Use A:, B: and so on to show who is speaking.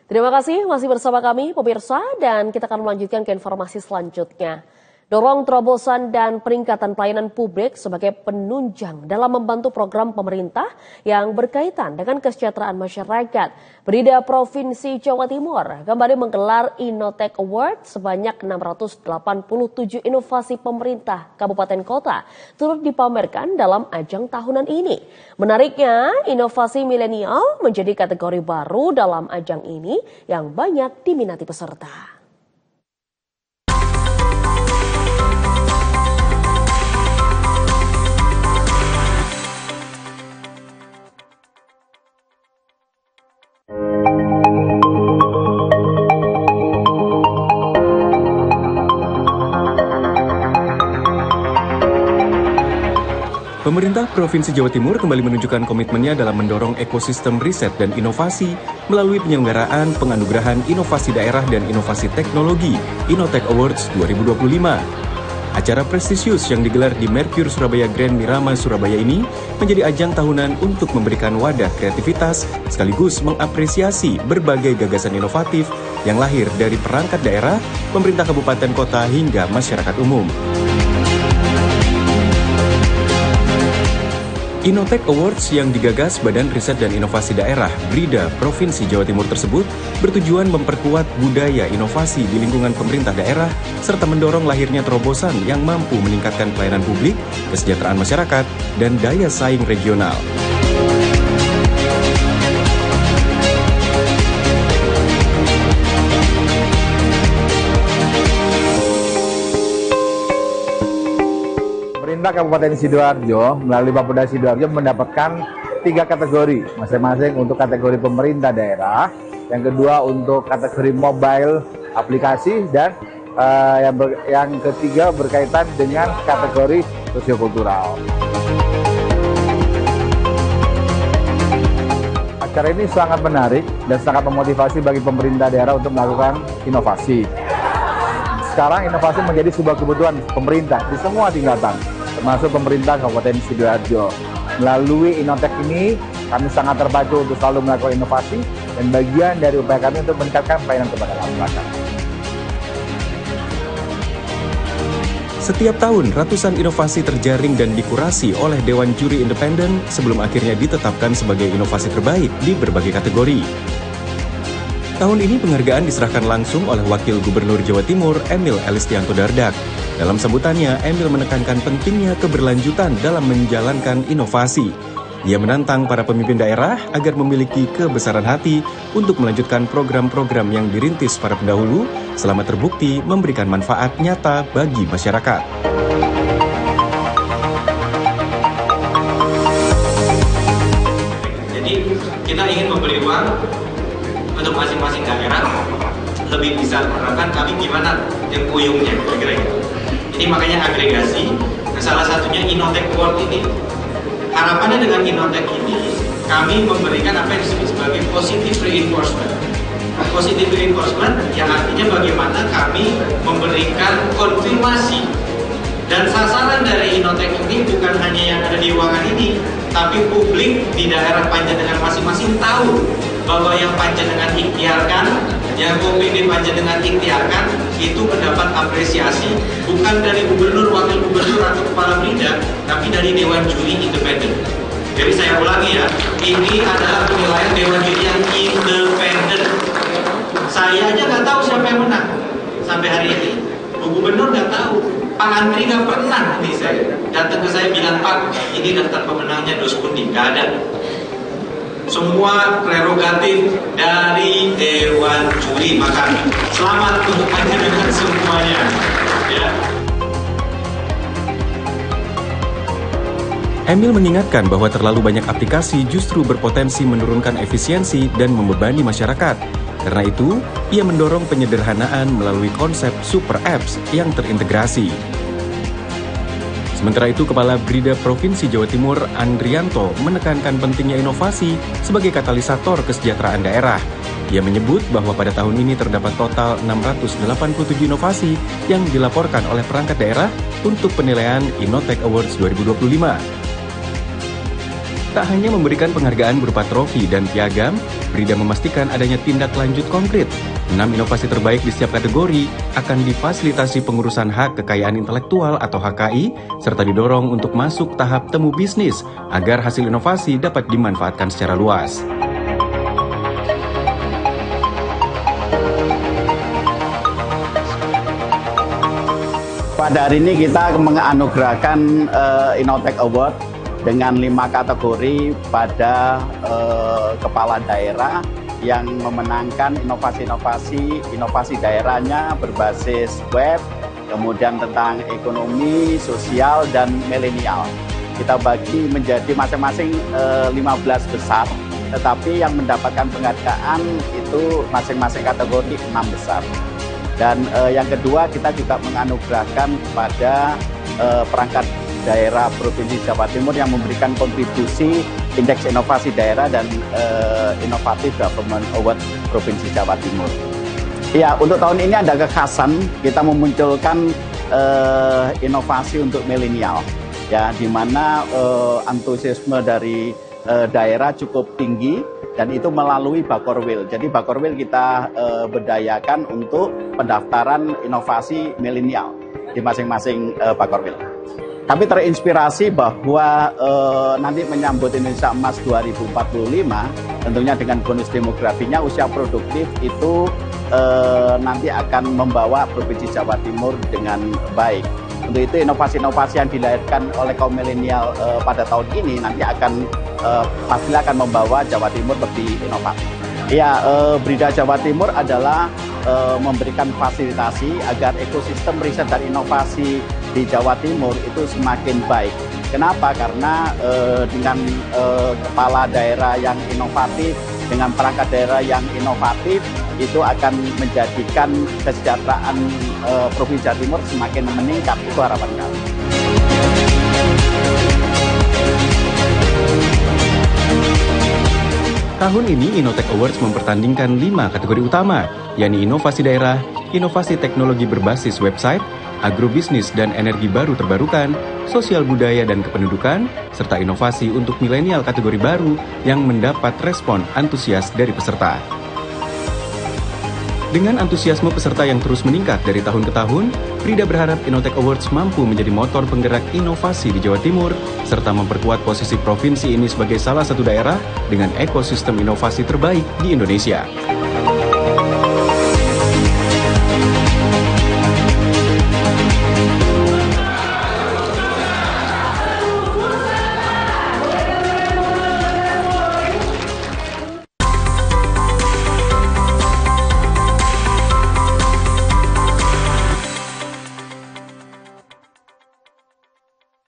A: Terima kasih masih bersama kami pemirsa dan kita akan melanjutkan ke informasi selanjutnya. Dorong terobosan dan peningkatan pelayanan publik sebagai penunjang dalam membantu program pemerintah yang berkaitan dengan kesejahteraan masyarakat. Brida Provinsi Jawa Timur kembali menggelar Innotech Award sebanyak 687 inovasi pemerintah kabupaten kota turut dipamerkan dalam ajang tahunan ini. Menariknya, inovasi milenial menjadi kategori baru dalam ajang ini yang banyak diminati peserta.
B: Pemerintah Provinsi Jawa Timur kembali menunjukkan komitmennya dalam mendorong ekosistem riset dan inovasi melalui penyelenggaraan penganugerahan inovasi daerah dan inovasi teknologi Innotech Awards 2025. Acara prestisius yang digelar di Merkur Surabaya Grand Mirama Surabaya ini menjadi ajang tahunan untuk memberikan wadah kreativitas sekaligus mengapresiasi berbagai gagasan inovatif yang lahir dari perangkat daerah, pemerintah kabupaten kota hingga masyarakat umum. Innotech Awards yang digagas Badan Riset dan Inovasi Daerah Brida Provinsi Jawa Timur tersebut bertujuan memperkuat budaya inovasi di lingkungan pemerintah daerah serta mendorong lahirnya terobosan yang mampu meningkatkan pelayanan publik, kesejahteraan masyarakat, dan daya saing regional.
C: Pemerintah Kabupaten Sidoarjo melalui Bapeda Sidoarjo mendapatkan 3 kategori masing-masing untuk kategori pemerintah daerah, yang kedua untuk kategori mobile aplikasi, dan yang ketiga berkaitan dengan kategori sosiokultural. Acara ini sangat menarik dan sangat memotivasi bagi pemerintah daerah untuk melakukan inovasi. Sekarang inovasi menjadi sebuah kebutuhan pemerintah di semua tingkatan, termasuk pemerintah Kabupaten Sidoarjo. Melalui Innotech ini, kami sangat terpacu untuk selalu melakukan inovasi dan bagian dari upaya kami untuk meningkatkan pelayanan kepada masyarakat.
B: Setiap tahun, ratusan inovasi terjaring dan dikurasi oleh Dewan Juri Independen sebelum akhirnya ditetapkan sebagai inovasi terbaik di berbagai kategori. Tahun ini penghargaan diserahkan langsung oleh Wakil Gubernur Jawa Timur, Emil Elistianto Dardak. Dalam sambutannya, Emil menekankan pentingnya keberlanjutan dalam menjalankan inovasi. Ia menantang para pemimpin daerah agar memiliki kebesaran hati untuk melanjutkan program-program yang dirintis para pendahulu selama terbukti memberikan manfaat nyata bagi masyarakat.
D: Jadi kita ingin memberi ruang untuk masing-masing daerah lebih bisa menerapkan kami gimana yang kuyungnya kira-kira gitu. Ini makanya agregasi. Nah, salah satunya Innotech Award ini. Harapannya dengan Innotech ini kami memberikan apa yang disebut sebagai positive reinforcement. Positive reinforcement yang artinya bagaimana kami memberikan konfirmasi. Dan sasaran dari Innotech ini bukan hanya yang ada di ruangan ini, tapi publik di daerah Panjenengan masing-masing tahu bahwa yang Panjenengan ikhtiarkan, yang Komite Panjenengan ikhtiarkan itu mendapat apresiasi bukan dari gubernur, wakil gubernur atau kepala Brida, tapi dari Dewan Juri Independen. Jadi saya ulangi ya, ini adalah penilaian Dewan Juri yang independen. Saya aja nggak tahu siapa yang menang sampai hari ini. Bu Gubernur nggak tahu, Pak Antri nggak pernah nih saya datang ke saya bilang, Pak, ini daftar pemenangnya Doskundi, nggak ada. Semua prerogatif dari Dewan Juri. Maka selamat untuk panjenengan semuanya. Ya.
B: Emil mengingatkan bahwa terlalu banyak aplikasi justru berpotensi menurunkan efisiensi dan membebani masyarakat. Karena itu, ia mendorong penyederhanaan melalui konsep super apps yang terintegrasi. Sementara itu, Kepala Brida Provinsi Jawa Timur, Andrianto, menekankan pentingnya inovasi sebagai katalisator kesejahteraan daerah. Ia menyebut bahwa pada tahun ini terdapat total 687 inovasi yang dilaporkan oleh perangkat daerah untuk penilaian Innotech Awards 2025. Tak hanya memberikan penghargaan berupa trofi dan piagam, Brida memastikan adanya tindak lanjut konkret. 6 inovasi terbaik di setiap kategori akan difasilitasi pengurusan hak kekayaan intelektual atau HKI, serta didorong untuk masuk tahap temu bisnis agar hasil inovasi dapat dimanfaatkan secara luas.
E: Pada hari ini kita menganugerahkan Innotech Award dengan 5 kategori pada kepala daerah yang memenangkan inovasi daerahnya berbasis web, kemudian tentang ekonomi, sosial, dan milenial. Kita bagi menjadi masing-masing 15 besar, tetapi yang mendapatkan penghargaan itu masing-masing kategori 6 besar. Dan yang kedua, kita juga menganugerahkan kepada perangkat daerah Provinsi Jawa Timur yang memberikan kontribusi Indeks Inovasi Daerah dan Innovative Government Award Provinsi Jawa Timur. Ya, untuk tahun ini ada kekhasan, kita memunculkan inovasi untuk milenial, ya, di mana antusiasme dari daerah cukup tinggi, dan itu melalui Bakorwil. Jadi Bakorwil kita berdayakan untuk pendaftaran inovasi milenial di masing-masing Bakorwil. Kami terinspirasi bahwa nanti menyambut Indonesia Emas 2045, tentunya dengan bonus demografinya, usia produktif itu nanti akan membawa Provinsi Jawa Timur dengan baik. Untuk itu inovasi-inovasi yang dilahirkan oleh kaum milenial pada tahun ini nanti akan pastilah akan membawa Jawa Timur lebih inovatif. Ya, Brida Jawa Timur adalah memberikan fasilitasi agar ekosistem riset dan inovasi di Jawa Timur itu semakin baik. Kenapa? Karena dengan kepala daerah yang inovatif, dengan perangkat daerah yang inovatif, itu akan menjadikan kesejahteraan Provinsi Jawa Timur semakin meningkat. Itu harapan kami.
B: Tahun ini Innotech Awards mempertandingkan 5 kategori utama, yakni inovasi daerah, inovasi teknologi berbasis website, agrobisnis dan energi baru terbarukan, sosial budaya dan kependudukan, serta inovasi untuk milenial kategori baru yang mendapat respon antusias dari peserta. Dengan antusiasme peserta yang terus meningkat dari tahun ke tahun, Brida berharap Innotech Awards mampu menjadi motor penggerak inovasi di Jawa Timur, serta memperkuat posisi provinsi ini sebagai salah satu daerah dengan ekosistem inovasi terbaik di Indonesia.